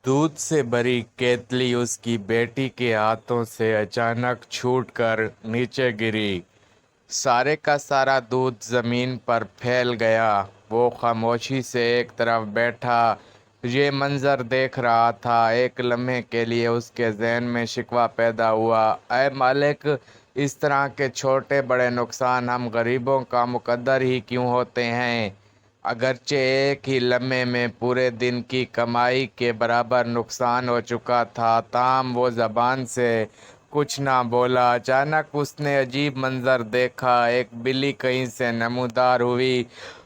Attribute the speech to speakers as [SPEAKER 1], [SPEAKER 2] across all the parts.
[SPEAKER 1] दूध से भरी केतली उसकी बेटी के हाथों से अचानक छूटकर नीचे गिरी। सारे का सारा दूध जमीन पर फैल गया। वो खामोशी से एक तरफ बैठा ये मंजर देख रहा था। एक लम्हे के लिए उसके ज़हन में शिकवा पैदा हुआ। ऐ मालिक, इस तरह के छोटे बड़े नुकसान हम गरीबों का मुकद्दर ही क्यों होते हैं। अगरचे एक ही लम्हे में पूरे दिन की कमाई के बराबर नुकसान हो चुका था, ताहम वो ज़बान से कुछ ना बोला। अचानक उसने अजीब मंजर देखा। एक बिल्ली कहीं से नमूदार हुई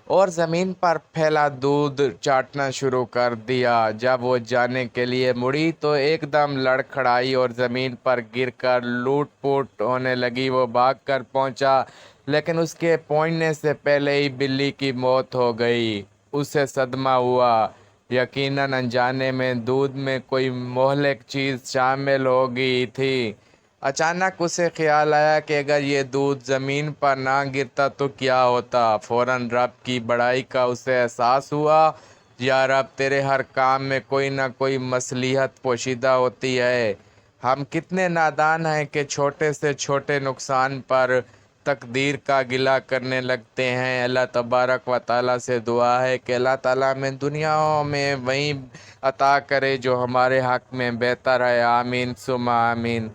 [SPEAKER 1] और ज़मीन पर फैला दूध चाटना शुरू कर दिया। जब वो जाने के लिए मुड़ी तो एकदम लड़खड़ाई और ज़मीन पर गिरकर लूट-पुट होने लगी। वो भागकर पहुंचा, लेकिन उसके पहुंचने से पहले ही बिल्ली की मौत हो गई। उसे सदमा हुआ। यकीनन अनजाने में दूध में कोई मोहलिक चीज़ शामिल हो गई थी। अचानक उसे ख्याल आया कि अगर ये दूध ज़मीन पर ना गिरता तो क्या होता। फौरन रब की बड़ाई का उसे एहसास हुआ। या रब, तेरे हर काम में कोई ना कोई मसलिहत पोशीदा होती है। हम कितने नादान हैं कि छोटे से छोटे नुकसान पर तकदीर का गिला करने लगते हैं। अल्लाह तबारक व ताला से दुआ है कि अल्लाह ताला हमें दुनियाओं में वही अता करे जो हमारे हक़ में बेहतर है। आमीन सुमा आमीन।